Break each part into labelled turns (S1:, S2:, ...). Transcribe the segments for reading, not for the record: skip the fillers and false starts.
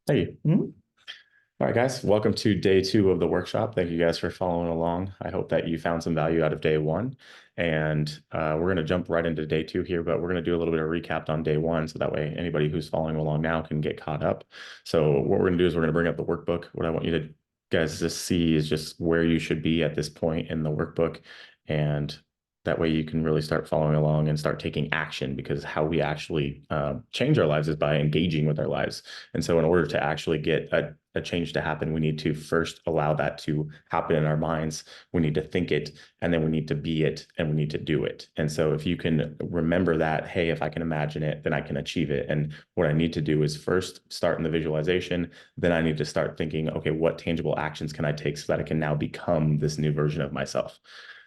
S1: Hey. All right, guys, welcome to day two of the workshop. Thank you guys for following along. I hope that you found some value out of day one. And we're going to jump right into day two here, but we're going to do a little bit of recap on day one. So that way anybody who's following along now can get caught up. So what we're going to do is we're going to bring up the workbook. What I want you to guys to see is just where you should be at this point in the workbook. And that way you can really start following along and start taking action, because how we actually change our lives is by engaging with our lives. And so in order to actually get a change to happen, we need to first allow that to happen in our minds. We need to think it, and then we need to be it, and we need to do it. And so if you can remember that, hey, if I can imagine it, then I can achieve it. And what I need to do is first start in the visualization. Then I need to start thinking, okay, what tangible actions can I take so that I can now become this new version of myself?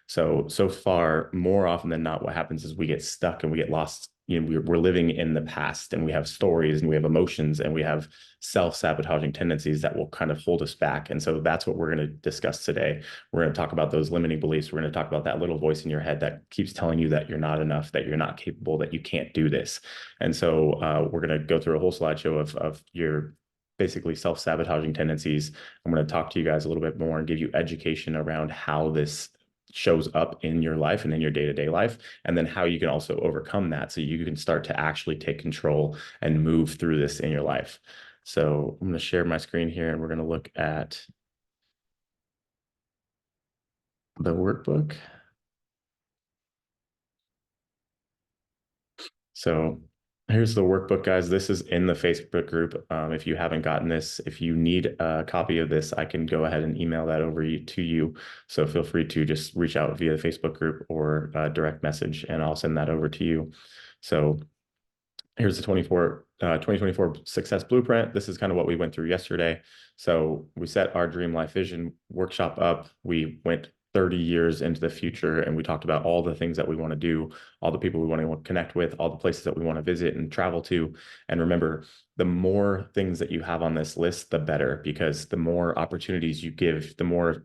S1: So far, more often than not, what happens is we get stuck and we get lost. We're living in the past, and we have stories and we have emotions and we have self-sabotaging tendencies that will kind of hold us back. And so that's what we're going to discuss today. We're going to talk about those limiting beliefs. We're going to talk about that little voice in your head that keeps telling you that you're not enough, that you're not capable, that you can't do this. And so we're going to go through a whole slideshow of your basically self-sabotaging tendencies. I'm going to talk to you guys a little bit more and give you education around how this shows up in your life and in your day-to-day life, and then how you can also overcome that so you can start to actually take control and move through this in your life. So I'm going to share my screen here, and we're going to look at the workbook. So here's the workbook, guys. This is in the Facebook group. If you haven't gotten this, if you need a copy of this, I can go ahead and email that over to you. So feel free to just reach out via the Facebook group or direct message, and I'll send that over to you. So here's the 2024 success blueprint. This is kind of what we went through yesterday. So we set our dream life vision workshop up. We went 30 years into the future, and we talked about all the things that we want to do, all the people we want to connect with, all the places that we want to visit and travel to. And remember, the more things that you have on this list, the better, because the more opportunities you give, the more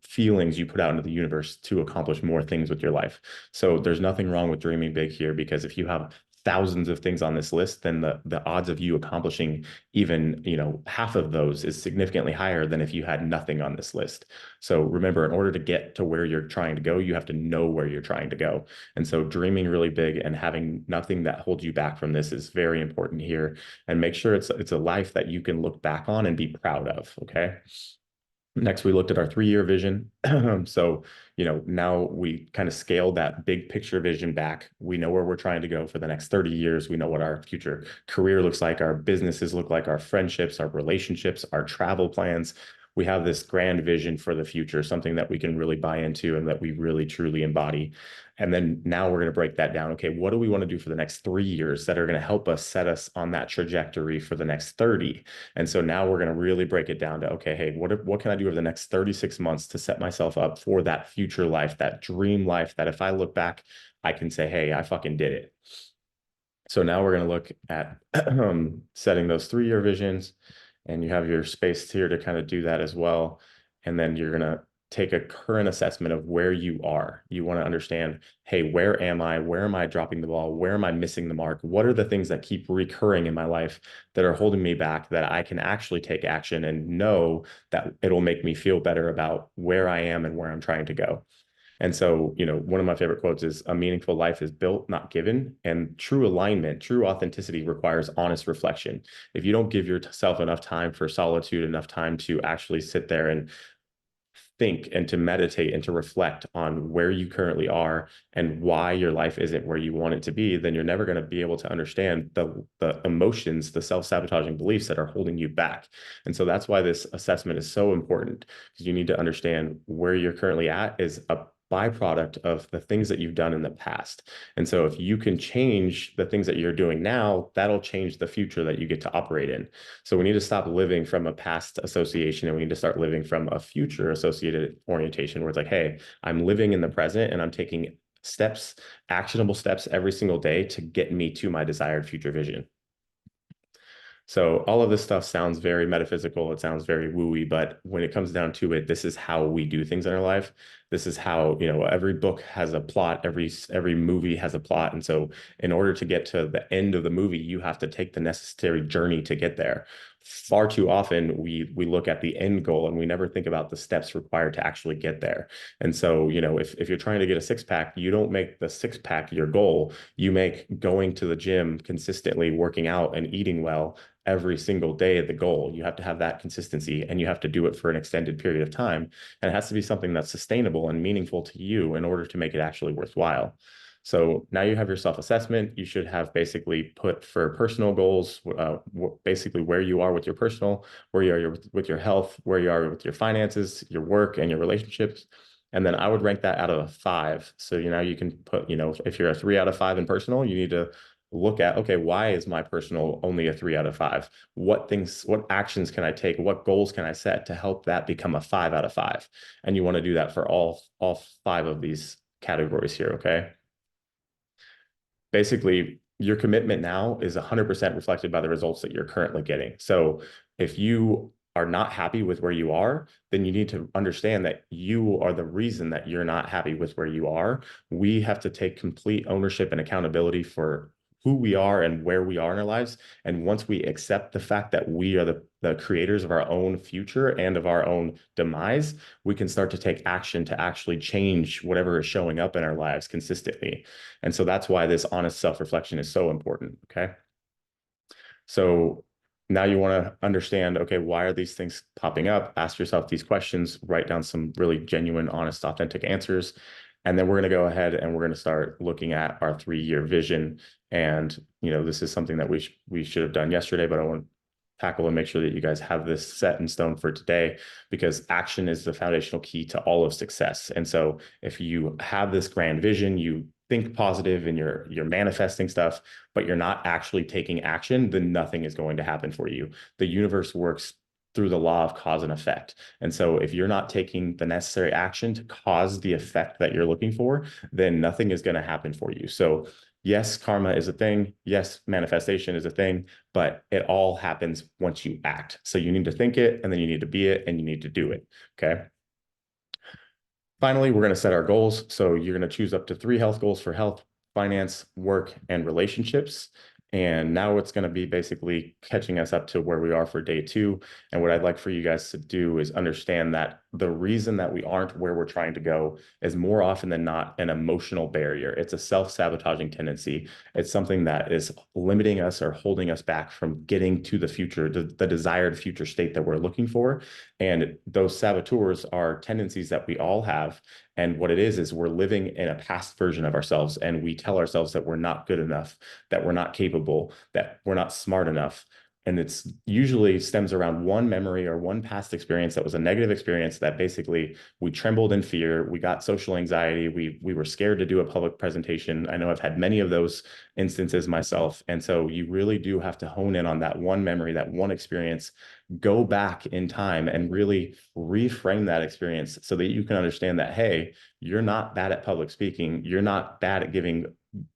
S1: feelings you put out into the universe to accomplish more things with your life. So there's nothing wrong with dreaming big here, because if you have thousands of things on this list, then the odds of you accomplishing even half of those is significantly higher than if you had nothing on this list. So remember, in order to get to where you're trying to go, you have to know where you're trying to go. And so dreaming really big and having nothing that holds you back from this is very important here. And make sure it's a life that you can look back on and be proud of. Okay. Next, we looked at our 3-year vision. So, now we kind of scaled that big picture vision back. We know where we're trying to go for the next 30 years. We know what our future career looks like, our businesses look like, our friendships, our relationships, our travel plans. We have this grand vision for the future, something that we can really buy into and that we really truly embody. And then now we're going to break that down. Okay, what do we want to do for the next 3 years that are going to help us set us on that trajectory for the next 30? And so now we're going to really break it down to, okay, hey, what can I do over the next 36 months to set myself up for that future life, that dream life, that if I look back, I can say, hey, I fucking did it. So now we're going to look at setting those 3-year visions, and you have your space here to kind of do that as well. And then you're going to take a current assessment of where you are. You want to understand, hey, where am I? Where am I dropping the ball? Where am I missing the mark? What are the things that keep recurring in my life that are holding me back, that I can actually take action and know that it'll make me feel better about where I am and where I'm trying to go? And so, one of my favorite quotes is, a meaningful life is built, not given. And true alignment, true authenticity requires honest reflection. If you don't give yourself enough time for solitude, enough time to actually sit there and think and to meditate and to reflect on where you currently are and why your life isn't where you want it to be, then you're never going to be able to understand the emotions, the self-sabotaging beliefs that are holding you back. And so that's why this assessment is so important, because you need to understand where you're currently at is a byproduct of the things that you've done in the past. And so if you can change the things that you're doing now, that'll change the future that you get to operate in. So we need to stop living from a past association, and we need to start living from a future associated orientation, where it's like, hey, I'm living in the present and I'm taking steps, actionable steps every single day to get me to my desired future vision. So all of this stuff sounds very metaphysical. It sounds very wooey, but when it comes down to it, this is how we do things in our life. This is how, every book has a plot, every movie has a plot. And so in order to get to the end of the movie, you have to take the necessary journey to get there. Far too often we look at the end goal and we never think about the steps required to actually get there. And so, if you're trying to get a six pack, you don't make the six pack your goal. You make going to the gym consistently, working out and eating well every single day the goal. You have to have that consistency, and you have to do it for an extended period of time. And it has to be something that's sustainable and meaningful to you in order to make it actually worthwhile. So now you have your self-assessment. You should have basically put for personal goals, basically where you are with your personal, where you are with your health, where you are with your finances, your work, and your relationships. And then I would rank that out of a 5. So you can put, if you're a 3 out of 5 in personal, you need to look at, okay, why is my personal only a 3 out of 5? What actions can I take? What goals can I set to help that become a 5 out of 5? And you want to do that for all 5 of these categories here, okay? Basically, your commitment now is 100% reflected by the results that you're currently getting. So if you are not happy with where you are, then you need to understand that you are the reason that you're not happy with where you are. We have to take complete ownership and accountability for who we are and where we are in our lives. And once we accept the fact that we are the creators of our own future and of our own demise, we can start to take action to actually change whatever is showing up in our lives consistently. And so that's why this honest self-reflection is so important. Okay. So now you want to understand, okay, why are these things popping up? Ask yourself these questions, write down some really genuine, honest, authentic answers. And then we're going to go ahead and we're going to start looking at our 3-year vision. And, this is something that we should have done yesterday, but I want to tackle and make sure that you guys have this set in stone for today, because action is the foundational key to all of success. And so if you have this grand vision, you think positive and you're manifesting stuff, but you're not actually taking action, then nothing is going to happen for you. The universe works through the law of cause and effect. And so if you're not taking the necessary action to cause the effect that you're looking for, then nothing is going to happen for you. So yes, karma is a thing. Yes, manifestation is a thing, but it all happens once you act. So you need to think it, and then you need to be it, and you need to do it. Okay. Finally, we're going to set our goals. So you're going to choose up to 3 health goals for health, finance, work, and relationships. And now it's going to be basically catching us up to where we are for day 2. And what I'd like for you guys to do is understand that the reason that we aren't where we're trying to go is more often than not an emotional barrier. It's a self-sabotaging tendency. It's something that is limiting us or holding us back from getting to the future, the desired future state that we're looking for. And those saboteurs are tendencies that we all have. And what it is we're living in a past version of ourselves, and we tell ourselves that we're not good enough, that we're not capable, that we're not smart enough. And it's usually stems around one memory or one past experience that was a negative experience that basically we trembled in fear, we got social anxiety, we were scared to do a public presentation. I know I've had many of those instances myself. And so you really do have to hone in on that one memory, that one experience, go back in time and really reframe that experience so that you can understand that, hey, you're not bad at public speaking. You're not bad at giving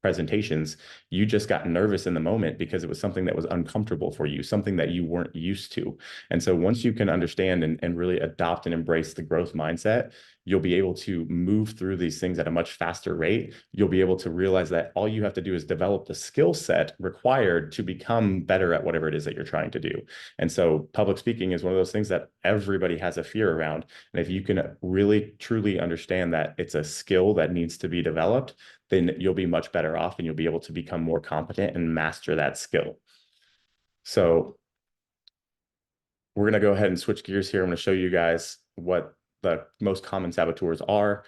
S1: presentations. You just got nervous in the moment because it was something that was uncomfortable for you, something that you weren't used to. And so once you can understand and really adopt and embrace the growth mindset, you'll be able to move through these things at a much faster rate. You'll be able to realize that all you have to do is develop the skill set required to become better at whatever it is that you're trying to do. And so public speaking is one of those things that everybody has a fear around. And if you can really, truly understand that it's a skill that needs to be developed, then you'll be much better off and you'll be able to become more competent and master that skill. So we're going to go ahead and switch gears here. I'm going to show you guys what the most common saboteurs are.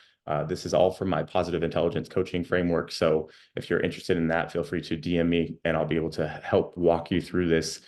S1: This is all from my positive intelligence coaching framework. So if you're interested in that, feel free to DM me and I'll be able to help walk you through this.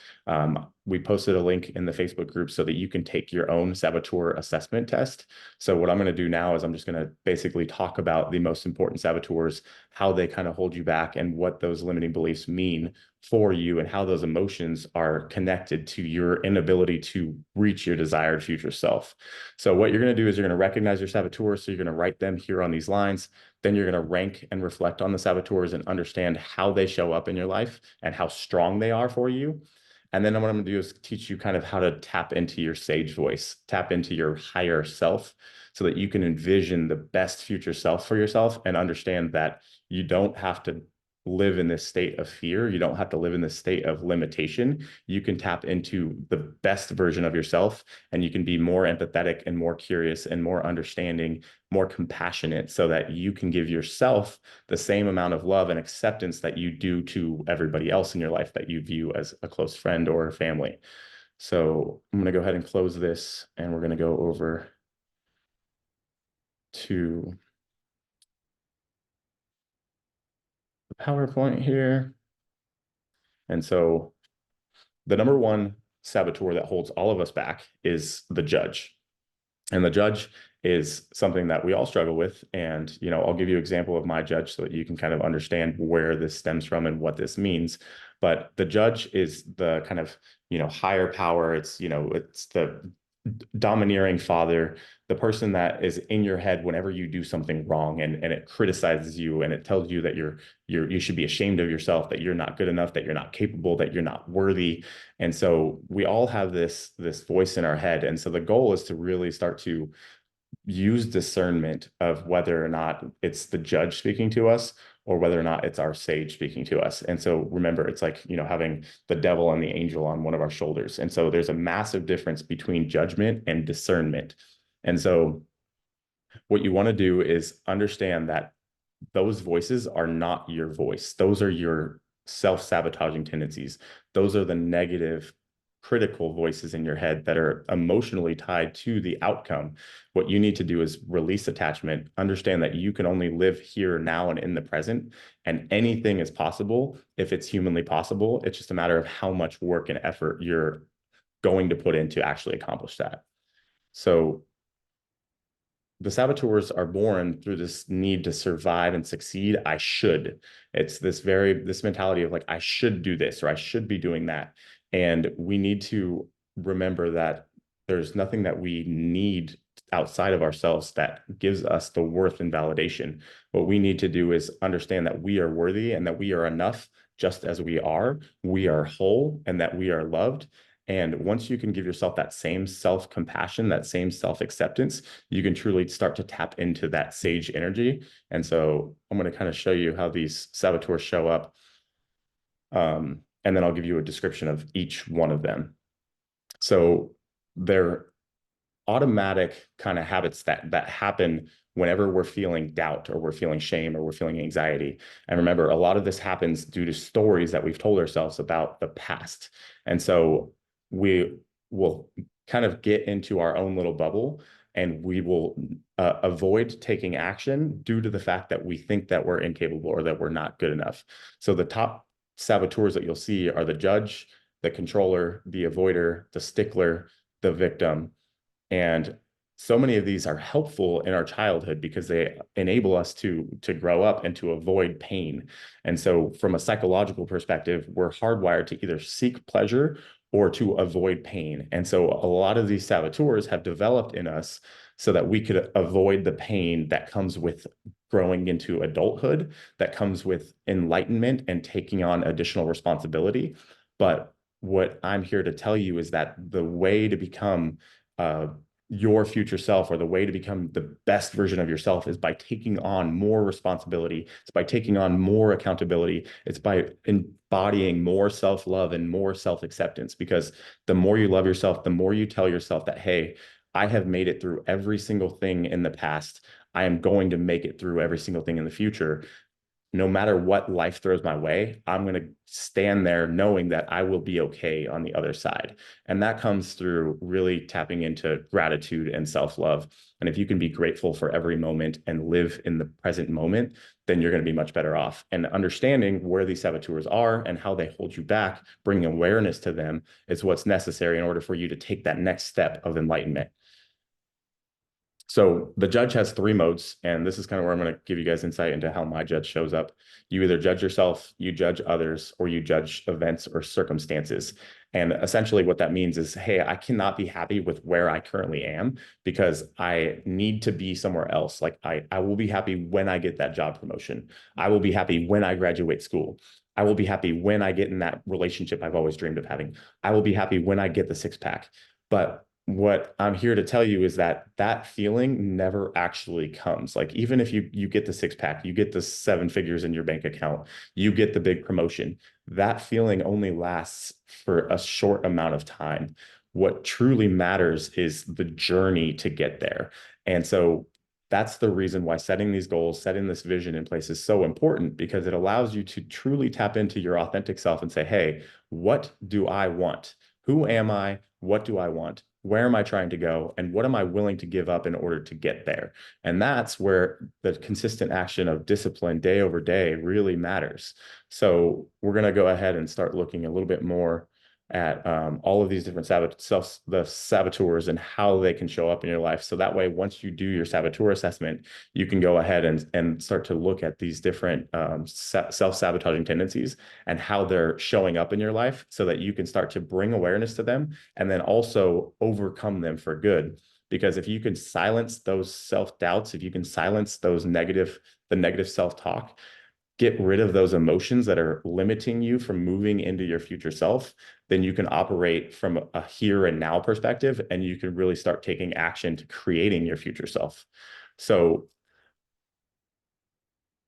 S1: We posted a link in the Facebook group so that you can take your own saboteur assessment test. So what I'm going to do now is I'm just going to basically talk about the most important saboteurs, how they kind of hold you back, and what those limiting beliefs mean for you, and how those emotions are connected to your inability to reach your desired future self. So what you're going to do is you're going to recognize your saboteurs. So you're going to write them here on these lines. Then you're going to rank and reflect on the saboteurs and understand how they show up in your life and how strong they are for you. And then what I'm going to do is teach you kind of how to tap into your sage voice, tap into your higher self so that you can envision the best future self for yourself and understand that you don't have to live in this state of fear. You don't have to live in this state of limitation. You can tap into the best version of yourself, and you can be more empathetic and more curious and more understanding, more compassionate, so that you can give yourself the same amount of love and acceptance that you do to everybody else in your life that you view as a close friend or family. So I'm going to go ahead and close this, and we're going to go over to the PowerPoint here. And so the number one saboteur that holds all of us back is the judge. And the judge is something that we all struggle with. And, I'll give you an example of my judge so that you can kind of understand where this stems from and what this means. But the judge is the kind of, higher power. It's the domineering father, the person that is in your head whenever you do something wrong, and it criticizes you, and it tells you that you should be ashamed of yourself, that you're not good enough, that you're not capable, that you're not worthy. And so we all have this voice in our head. And so the goal is to really start to use discernment of whether or not it's the judge speaking to us or whether or not it's our sage speaking to us. And so remember, it's like, having the devil and the angel on one of our shoulders. And so there's a massive difference between judgment and discernment. And so what you want to do is understand that those voices are not your voice. Those are your self-sabotaging tendencies. Those are the negative, critical voices in your head that are emotionally tied to the outcome. What you need to do is release attachment, understand that you can only live here now and in the present, and anything is possible if it's humanly possible. It's just a matter of how much work and effort you're going to put in to actually accomplish that. So the saboteurs are born through this need to survive and succeed. I should. It's this mentality of like, I should do this or I should be doing that. And we need to remember that there's nothing that we need outside of ourselves that gives us the worth and validation. What we need to do is understand that we are worthy and that we are enough just as we are. We are whole and that we are loved. And once you can give yourself that same self-compassion, that same self-acceptance, you can truly start to tap into that sage energy. And so I'm going to kind of show you how these saboteurs show up. And then I'll give you a description of each one of them. So they're automatic kind of habits that happen whenever we're feeling doubt or we're feeling shame or we're feeling anxiety. And remember, a lot of this happens due to stories that we've told ourselves about the past. And so we will kind of get into our own little bubble, and we will avoid taking action due to the fact that we think that we're incapable or that we're not good enough. So the top saboteurs that you'll see are the judge, the controller, the avoider, the stickler, the victim. And so many of these are helpful in our childhood because they enable us to grow up and to avoid pain. And so from a psychological perspective, we're hardwired to either seek pleasure or to avoid pain. And so a lot of these saboteurs have developed in us so that we could avoid the pain that comes with growing into adulthood, that comes with enlightenment and taking on additional responsibility. But what I'm here to tell you is that the way to become your future self, or the way to become the best version of yourself, is by taking on more responsibility. It's by taking on more accountability. It's by embodying more self-love and more self-acceptance, because the more you love yourself, the more you tell yourself that, hey, I have made it through every single thing in the past. I am going to make it through every single thing in the future. No matter what life throws my way, I'm going to stand there knowing that I will be okay on the other side. And that comes through really tapping into gratitude and self-love. And if you can be grateful for every moment and live in the present moment, then you're going to be much better off. And understanding where these saboteurs are and how they hold you back, bringing awareness to them, is what's necessary in order for you to take that next step of enlightenment. So the judge has three modes, and this is kind of where I'm going to give you guys insight into how my judge shows up. You either judge yourself, you judge others, or you judge events or circumstances. And essentially what that means is, hey, I cannot be happy with where I currently am because I need to be somewhere else. Like I will be happy when I get that job promotion. I will be happy when I graduate school. I will be happy when I get in that relationship I've always dreamed of having. I will be happy when I get the six pack. But what I'm here to tell you is that that feeling never actually comes. Like even if you get the six pack, you get the seven figures in your bank account, you get the big promotion, that feeling only lasts for a short amount of time. What truly matters is the journey to get there. And so that's the reason why setting these goals, setting this vision in place is so important, because it allows you to truly tap into your authentic self and say, hey, what do I want? Who am I? What do I want? Where am I trying to go? And what am I willing to give up in order to get there? And that's where the consistent action of discipline day over day really matters. So we're going to go ahead and start looking a little bit more at all of these different the saboteurs and how they can show up in your life. So that way, once you do your saboteur assessment, you can go ahead and start to look at these different self-sabotaging tendencies and how they're showing up in your life, so that you can start to bring awareness to them and then also overcome them for good. Because if you can silence those self-doubts, if you can silence the negative self-talk, get rid of those emotions that are limiting you from moving into your future self, then you can operate from a here and now perspective, and you can really start taking action to creating your future self. So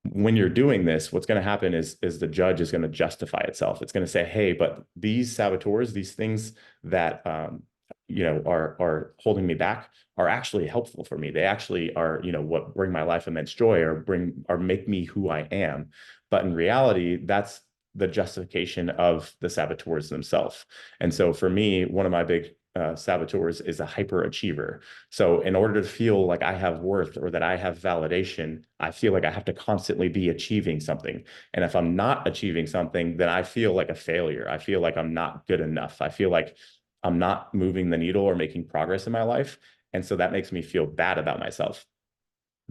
S1: when you're doing this, what's going to happen is the judge is going to justify itself. It's going to say, hey, but these saboteurs, these things that are holding me back, are actually helpful for me. They actually are, what bring my life immense joy, or make me who I am. But in reality, that's the justification of the saboteurs themselves. And so for me, one of my big saboteurs is a hyperachiever. So in order to feel like I have worth or that I have validation, I feel like I have to constantly be achieving something. And if I'm not achieving something, then I feel like a failure. I feel like I'm not good enough. I feel like I'm not moving the needle or making progress in my life. And so that makes me feel bad about myself.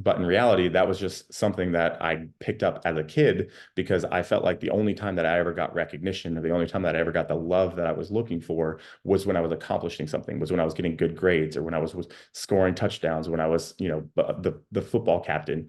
S1: But in reality, that was just something that I picked up as a kid, because I felt like the only time that I ever got recognition, or the only time that I ever got the love that I was looking for, was when I was accomplishing something, was when I was getting good grades, or when I was scoring touchdowns, when I was, the football captain.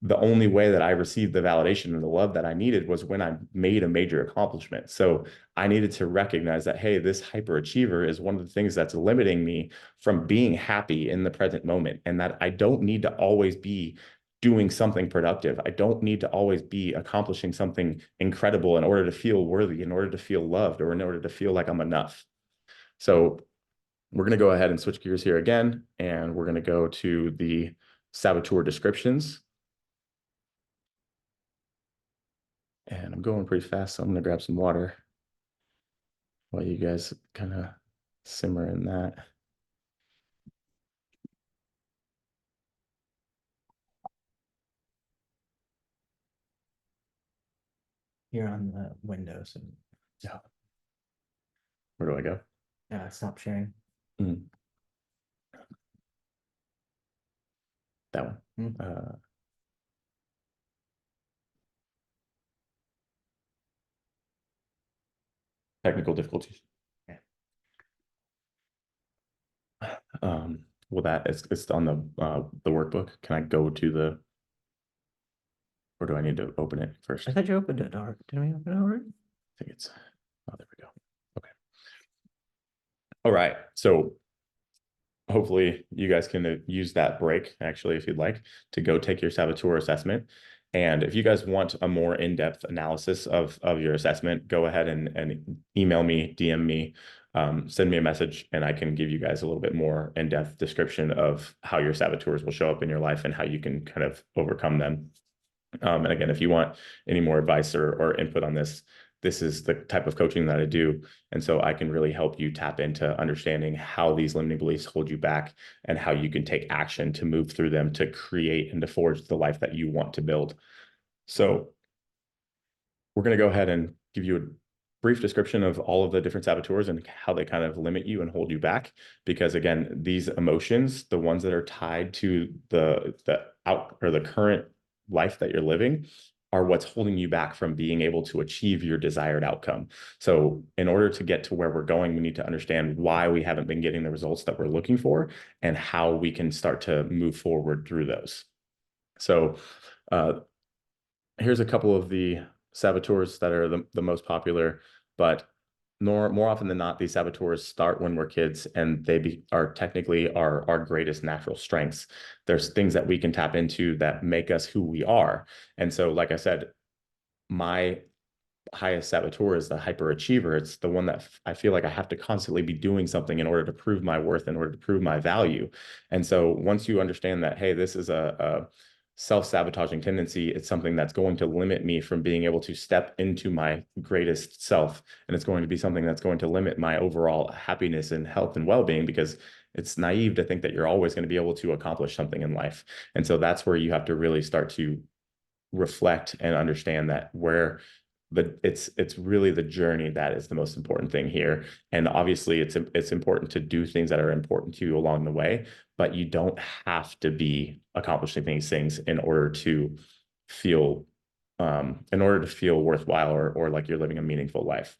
S1: The only way that I received the validation and the love that I needed was when I made a major accomplishment. So I needed to recognize that, hey, this hyperachiever is one of the things that's limiting me from being happy in the present moment, and that I don't need to always be doing something productive. I don't need to always be accomplishing something incredible in order to feel worthy, in order to feel loved, or in order to feel like I'm enough. So we're going to go ahead and switch gears here again, and we're going to go to the saboteur descriptions. And I'm going pretty fast, so I'm going to grab some water while you guys kind of simmer in that.
S2: You're on the Windows.
S1: Yeah. Where do I go?
S2: Stop sharing.
S1: That one. Technical difficulties.
S2: Yeah.
S1: Well, it's on the workbook. Can I go to the, or do I need to open it first?
S2: I thought you opened it, or did we open it already?
S1: I think it's, oh, there we go. Okay. All right. So hopefully you guys can use that break, actually, if you'd like, to go take your saboteur assessment. And if you guys want a more in-depth analysis of your assessment, go ahead and email me, DM me, send me a message, and I can give you guys a little bit more in-depth description of how your saboteurs will show up in your life and how you can kind of overcome them. And again, if you want any more advice or input on this, this is the type of coaching that I do. And so I can really help you tap into understanding how these limiting beliefs hold you back, and how you can take action to move through them to create and to forge the life that you want to build. So we're going to go ahead and give you a brief description of all of the different saboteurs and how they kind of limit you and hold you back. Because again, these emotions, the ones that are tied to the current life that you're living, are what's holding you back from being able to achieve your desired outcome. So in order to get to where we're going, we need to understand why we haven't been getting the results that we're looking for, and how we can start to move forward through those. So here's a couple of the saboteurs that are the most popular, but more often than not, these saboteurs start when we're kids, and are technically our greatest natural strengths. There's things that we can tap into that make us who we are. And so, like I said, my highest saboteur is the hyperachiever. It's the one that I feel like I have to constantly be doing something in order to prove my worth, in order to prove my value. And so once you understand that, hey, this is a self-sabotaging tendency, it's something that's going to limit me from being able to step into my greatest self. And it's going to be something that's going to limit my overall happiness and health and well-being, because it's naive to think that you're always going to be able to accomplish something in life. And so that's where you have to really start to reflect and understand that it's really the journey that is the most important thing here. And obviously it's important to do things that are important to you along the way, but you don't have to be accomplishing these things feel in order to feel worthwhile, or like you're living a meaningful life.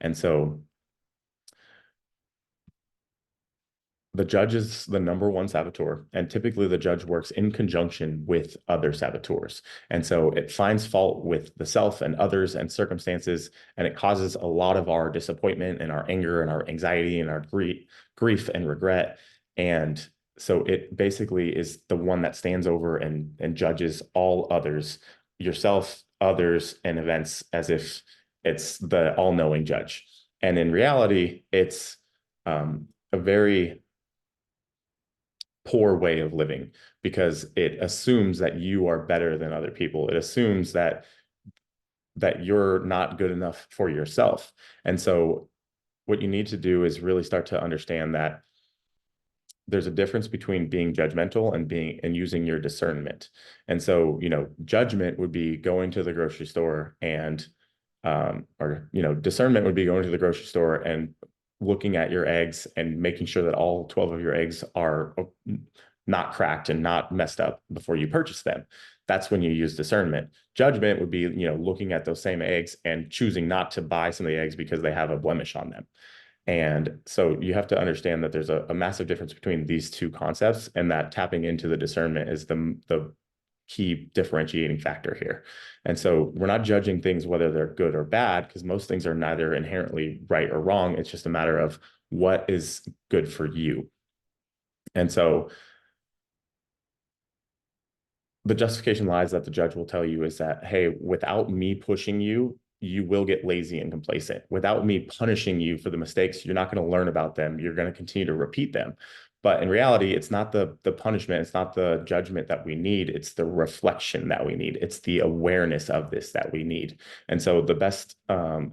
S1: And so the judge is the number one saboteur, and typically the judge works in conjunction with other saboteurs. And so it finds fault with the self and others and circumstances, and it causes a lot of our disappointment and our anger and our anxiety and our grief and regret. And so it basically is the one that stands over and judges all others, yourself, others, and events, as if it's the all-knowing judge. And in reality, it's a very poor way of living, because it assumes that you are better than other people. It assumes that you're not good enough for yourself. And so what you need to do is really start to understand that there's a difference between being judgmental and using your discernment. And so, judgment would be going to the grocery store and discernment would be going to the grocery store and looking at your eggs and making sure that all 12 of your eggs are not cracked and not messed up before you purchase them. That's when you use discernment. Judgment would be, looking at those same eggs and choosing not to buy some of the eggs because they have a blemish on them. And so you have to understand that there's a massive difference between these two concepts, and that tapping into the discernment is the key differentiating factor here. And so we're not judging things whether they're good or bad, because most things are neither inherently right or wrong. It's just a matter of what is good for you. And so the justification lies that the judge will tell you is that, hey, without me pushing you, you will get lazy and complacent. Without me punishing you for the mistakes, you're not going to learn about them. You're going to continue to repeat them. But in reality, it's not the punishment, it's not the judgment that we need, it's the reflection that we need. It's the awareness of this that we need. And so the best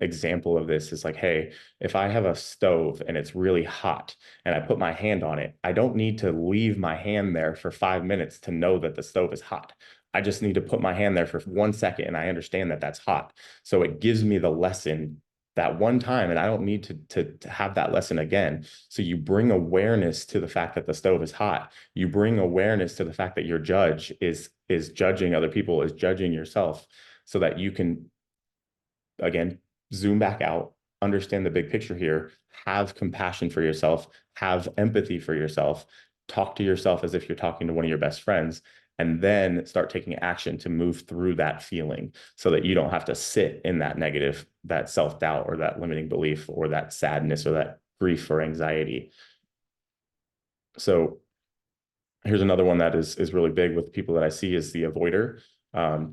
S1: example of this is like, hey, if I have a stove and it's really hot and I put my hand on it, I don't need to leave my hand there for 5 minutes to know that the stove is hot. I just need to put my hand there for 1 second and I understand that that's hot. So it gives me the lesson that one time, and I don't need to have that lesson again. So you bring awareness to the fact that the stove is hot. You bring awareness to the fact that your judge is judging other people, is judging yourself, so that you can, again, zoom back out, understand the big picture here, have compassion for yourself, have empathy for yourself, talk to yourself as if you're talking to one of your best friends, and then start taking action to move through that feeling, so that you don't have to sit in that negative, that self-doubt or that limiting belief or that sadness or that grief or anxiety. So here's another one that is really big with people that I see, is the avoider. The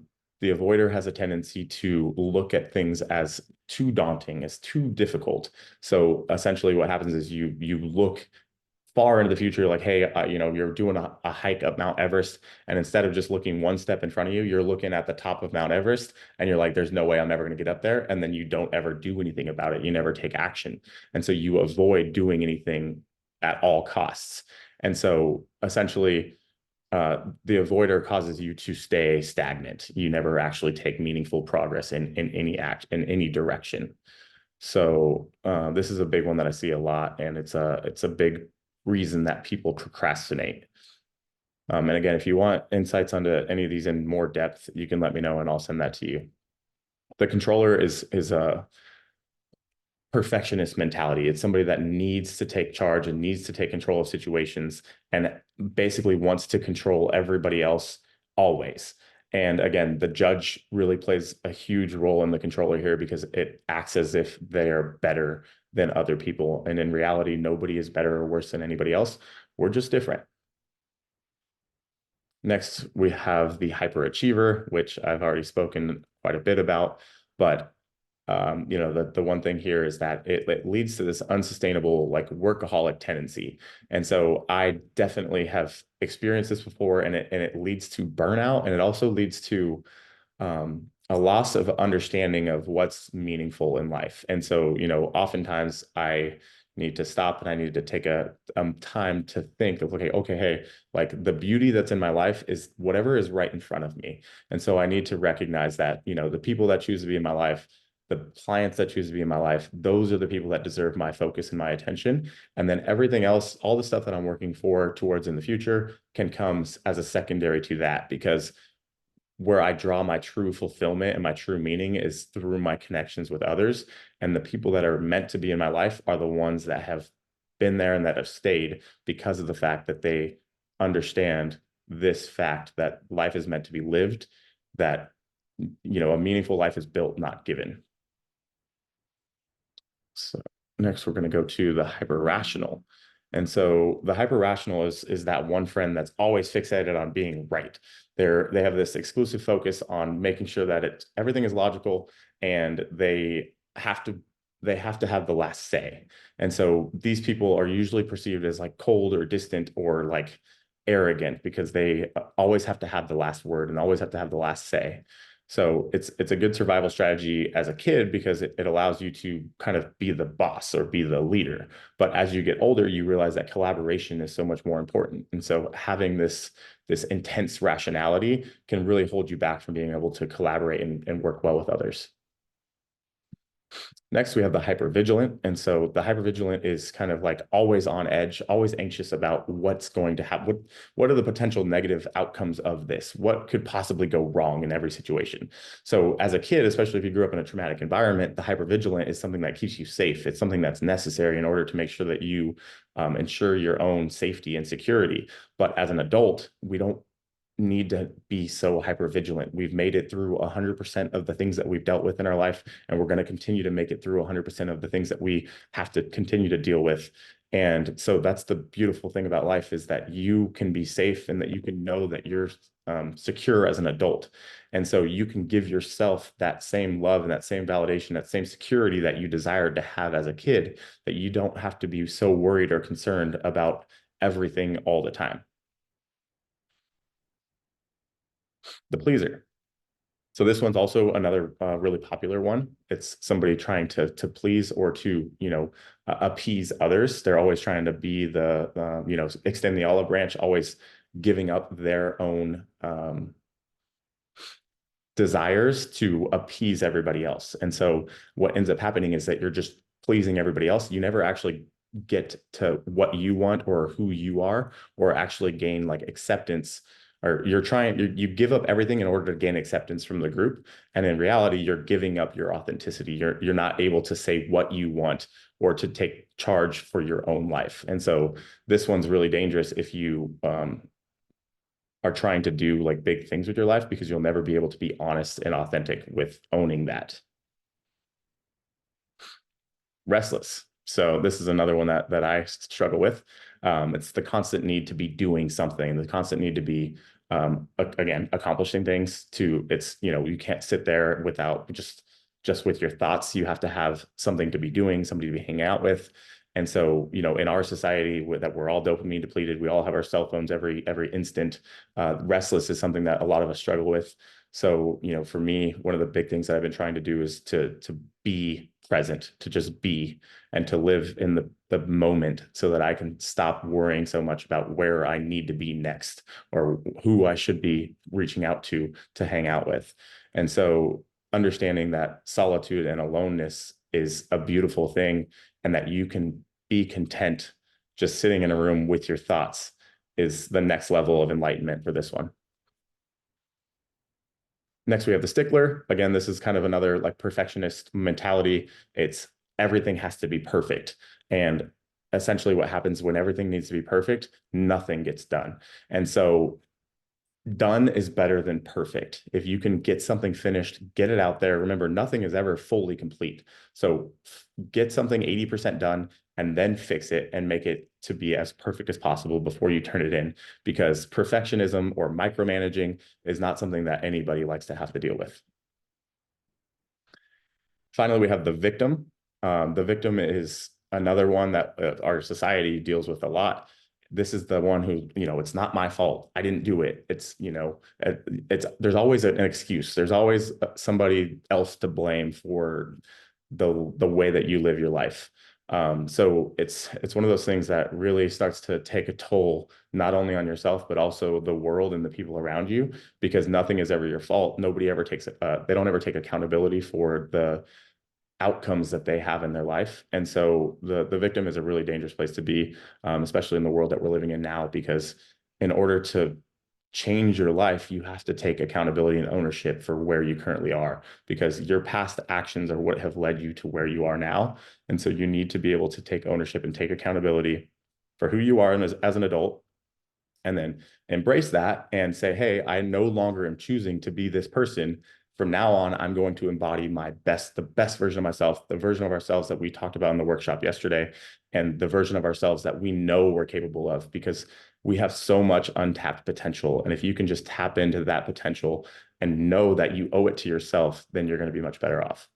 S1: avoider has a tendency to look at things as too daunting, as too difficult. So essentially what happens is you look far into the future, like, hey, you're doing a hike up Mount Everest, and instead of just looking one step in front of you, you're looking at the top of Mount Everest, and you're like, there's no way I'm ever going to get up there. And then you don't ever do anything about it. You never take action. And so you avoid doing anything at all costs. And so essentially, the avoider causes you to stay stagnant. You never actually take meaningful progress in any direction. So this is a big one that I see a lot, and it's a big reason that people procrastinate. And again, if you want insights onto any of these in more depth, you can let me know and I'll send that to you. The controller is a perfectionist mentality. It's somebody that needs to take charge and needs to take control of situations, and basically wants to control everybody else always. And again, the judge really plays a huge role in the controller here because it acts as if they're better than other people. And in reality, nobody is better or worse than anybody else. We're just different. Next, we have the hyperachiever, which I've already spoken quite a bit about. But the one thing here is that it leads to this unsustainable like workaholic tendency. And so I definitely have experienced this before, and it leads to burnout, and it also leads to a loss of understanding of what's meaningful in life. And so, oftentimes I need to stop and I need to take a time to think of, okay, hey, like the beauty that's in my life is whatever is right in front of me. And so I need to recognize that, the people that choose to be in my life, the clients that choose to be in my life, those are the people that deserve my focus and my attention. And then everything else, all the stuff that I'm working for towards in the future can come as a secondary to that, because where I draw my true fulfillment and my true meaning is through my connections with others. And the people that are meant to be in my life are the ones that have been there and that have stayed because of the fact that they understand this fact that life is meant to be lived, that, a meaningful life is built, not given. So next we're going to go to the hyper rational. And so the hyper rational is that one friend that's always fixated on being right. They have this exclusive focus on making sure that everything is logical, and they have to have the last say. And so these people are usually perceived as like cold or distant or like arrogant because they always have to have the last word and always have to have the last say. So it's a good survival strategy as a kid because it allows you to kind of be the boss or be the leader. But as you get older, you realize that collaboration is so much more important. And so having this intense rationality can really hold you back from being able to collaborate and work well with others. Next, we have the hypervigilant. And so the hypervigilant is kind of like always on edge, always anxious about what's going to happen. What are the potential negative outcomes of this? What could possibly go wrong in every situation? So as a kid, especially if you grew up in a traumatic environment, the hypervigilant is something that keeps you safe. It's something that's necessary in order to make sure that you ensure your own safety and security. But as an adult, we don't need to be so hyper vigilant. We've made it through 100% of the things that we've dealt with in our life, and we're going to continue to make it through 100% of the things that we have to continue to deal with. And so that's the beautiful thing about life, is that you can be safe and that you can know that you're secure as an adult. And so you can give yourself that same love and that same validation, that same security that you desired to have as a kid, that you don't have to be so worried or concerned about everything all the time. The pleaser. So this one's also another really popular one. It's somebody trying to please or to appease others. They're always trying to be the extend the olive branch, always giving up their own desires to appease everybody else. And so what ends up happening is that you're just pleasing everybody else. You never actually get to what you want or who you are, or actually gain like acceptance, or you give up everything in order to gain acceptance from the group. And in reality, you're giving up your authenticity. You're not able to say what you want or to take charge for your own life. And so this one's really dangerous if you are trying to do like big things with your life, because you'll never be able to be honest and authentic with owning that. Restless. So this is another one that I struggle with. It's the constant need to be doing something, the constant need to be again accomplishing things. You can't sit there without just with your thoughts. You have to have something to be doing, somebody to be hanging out with. And so, in our society that we're all dopamine depleted, we all have our cell phones every instant. Restless is something that a lot of us struggle with. So, for me, one of the big things that I've been trying to do is to be present, to just be, and to live in the moment, so that I can stop worrying so much about where I need to be next or who I should be reaching out to hang out with. And so understanding that solitude and aloneness is a beautiful thing, and that you can be content just sitting in a room with your thoughts, is the next level of enlightenment for this one. Next, we have the stickler. Again, this is kind of another like perfectionist mentality. It's everything has to be perfect. And essentially what happens when everything needs to be perfect, nothing gets done. And so Done is better than perfect. If you can get something finished, get it out there. Remember, nothing is ever fully complete. So get something 80% done and then fix it and make it to be as perfect as possible before you turn it in, because perfectionism or micromanaging is not something that anybody likes to have to deal with. Finally, we have the victim. The victim is another one that our society deals with a lot. This is the one who, it's not my fault. I didn't do it. There's always an excuse. There's always somebody else to blame for the way that you live your life. So it's one of those things that really starts to take a toll, not only on yourself, but also the world and the people around you, because nothing is ever your fault. Nobody ever they don't ever take accountability for the outcomes that they have in their life. And so the victim is a really dangerous place to be, especially in the world that we're living in now, because in order to change your life, you have to take accountability and ownership for where you currently are, because your past actions are what have led you to where you are now. And so you need to be able to take ownership and take accountability for who you are as an adult, and then embrace that and say, hey, I no longer am choosing to be this person. From now on, I'm going to embody the best version of myself, the version of ourselves that we talked about in the workshop yesterday, and the version of ourselves that we know we're capable of, because we have so much untapped potential. And if you can just tap into that potential and know that you owe it to yourself, then you're going to be much better off.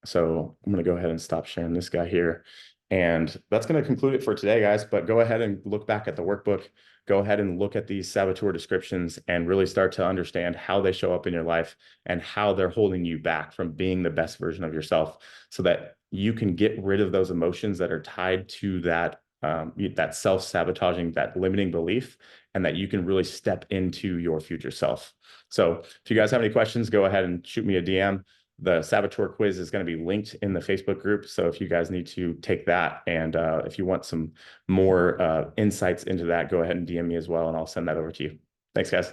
S1: So I'm going to go ahead and stop sharing this guy here. And that's going to conclude it for today, guys. But go ahead and look back at the workbook. Go ahead and look at these saboteur descriptions and really start to understand how they show up in your life and how they're holding you back from being the best version of yourself, so that you can get rid of those emotions that are tied to that self-sabotaging, that limiting belief, and that you can really step into your future self. So if you guys have any questions, go ahead and shoot me a DM. The saboteur quiz is going to be linked in the Facebook group. So if you guys need to take that, and if you want some more insights into that, go ahead and DM me as well, and I'll send that over to you. Thanks, guys.